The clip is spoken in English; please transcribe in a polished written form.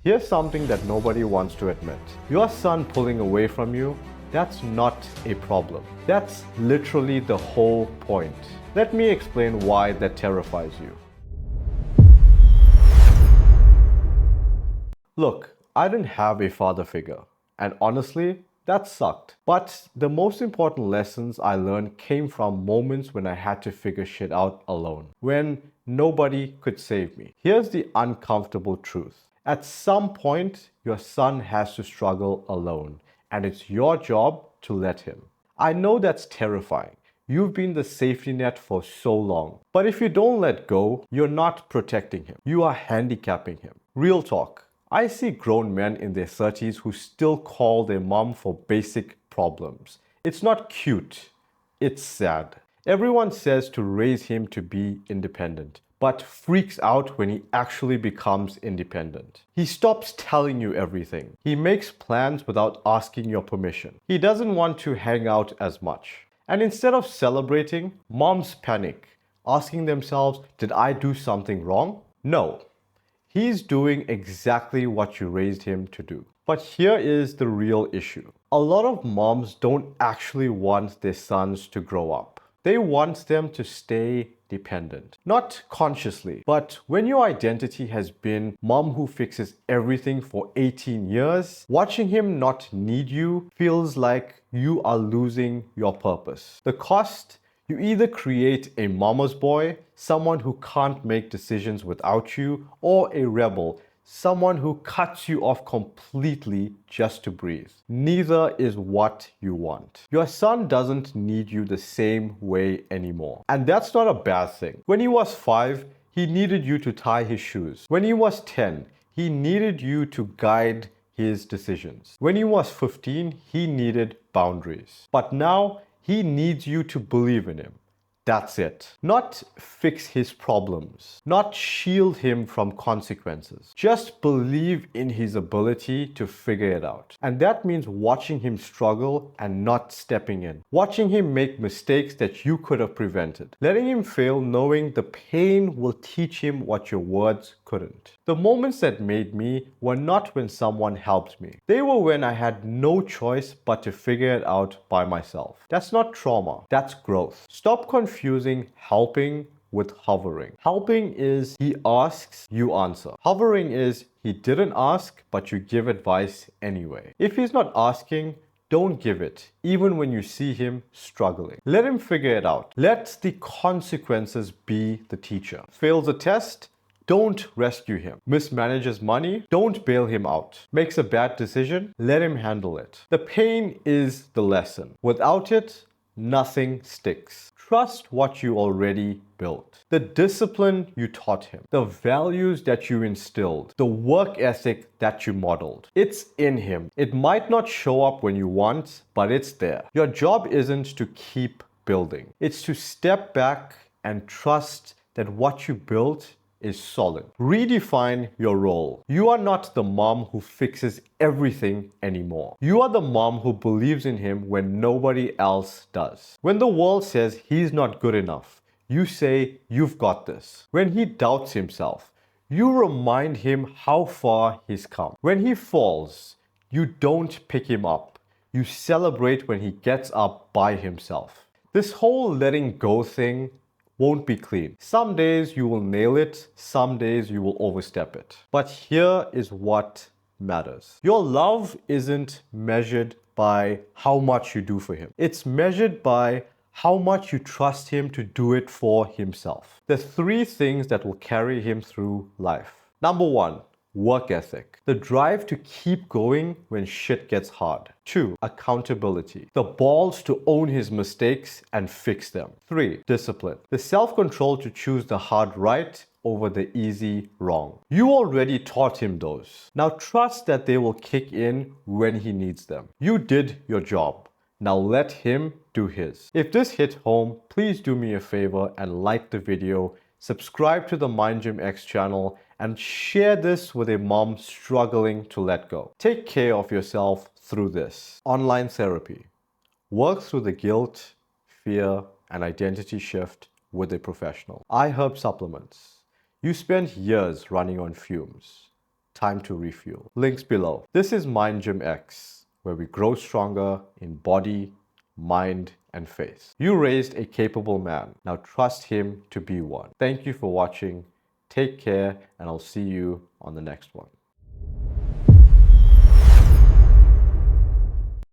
Here's something that nobody wants to admit. Your son pulling away from you, that's not a problem. That's literally the whole point. Let me explain why that terrifies you. Look, I didn't have a father figure, and honestly, that sucked. But the most important lessons I learned came from moments when I had to figure shit out alone, when nobody could save me. Here's the uncomfortable truth. At some point, your son has to struggle alone, and it's your job to let him. I know that's terrifying. You've been the safety net for so long. But if you don't let go, you're not protecting him. You are handicapping him. Real talk. I see grown men in their 30s who still call their mom for basic problems. It's not cute. It's sad. Everyone says to raise him to be independent, but freaks out when he actually becomes independent. He stops telling you everything. He makes plans without asking your permission. He doesn't want to hang out as much. And instead of celebrating, moms panic, asking themselves, did I do something wrong? No. He's doing exactly what you raised him to do. But here is the real issue. A lot of moms don't actually want their sons to grow up. They want them to stay dependent. Not consciously, but when your identity has been mom who fixes everything for 18 years, watching him not need you feels like you are losing your purpose. The cost: you either create a mama's boy, someone who can't make decisions without you, or a rebel, someone who cuts you off completely just to breathe. Neither is what you want. Your son doesn't need you the same way anymore. And that's not a bad thing. When he was 5, he needed you to tie his shoes. When he was 10, he needed you to guide his decisions. When he was 15, he needed boundaries. But now, he needs you to believe in him. That's it. Not fix his problems. Not shield him from consequences. Just believe in his ability to figure it out. And that means watching him struggle and not stepping in. Watching him make mistakes that you could have prevented. Letting him fail knowing the pain will teach him what your words couldn't. The moments that made me were not when someone helped me. They were when I had no choice but to figure it out by myself. That's not trauma. That's growth. Stop confusing helping with hovering. Helping is he asks, you answer. Hovering is he didn't ask, but you give advice anyway. If he's not asking, don't give it, even when you see him struggling. Let him figure it out. Let the consequences be the teacher. Fails a test? Don't rescue him. Mismanages money? Don't bail him out. Makes a bad decision? Let him handle it. The pain is the lesson. Without it, nothing sticks. Trust what you already built. The discipline you taught him. The values that you instilled. The work ethic that you modeled. It's in him. It might not show up when you want, but it's there. Your job isn't to keep building. It's to step back and trust that what you built is solid. Redefine your role. You are not the mom who fixes everything anymore. You are the mom who believes in him when nobody else does. When the world says he's not good enough, you say you've got this. When he doubts himself, you remind him how far he's come. When he falls, you don't pick him up. You celebrate when he gets up by himself. This whole letting go thing won't be clean. Some days you will nail it, some days you will overstep it. But here is what matters. Your love isn't measured by how much you do for him. It's measured by how much you trust him to do it for himself. The 3 things that will carry him through life. Number 1, work ethic. The drive to keep going when shit gets hard. 2, accountability. The balls to own his mistakes and fix them. 3, discipline. The self-control to choose the hard right over the easy wrong. You already taught him those. Now trust that they will kick in when he needs them. You did your job. Now let him do his. If this hit home, please do me a favor and like the video, subscribe to the MindGymX channel, and share this with a mom struggling to let go. Take care of yourself through this. Online therapy. Work through the guilt, fear, and identity shift with a professional. iHerb supplements. You spent years running on fumes. time to refuel. Links below. This is MindGymX, where we grow stronger in body, mind, and face. You raised a capable man. Now trust him to be one. Thank you for watching. Take care, and I'll see you on the next one.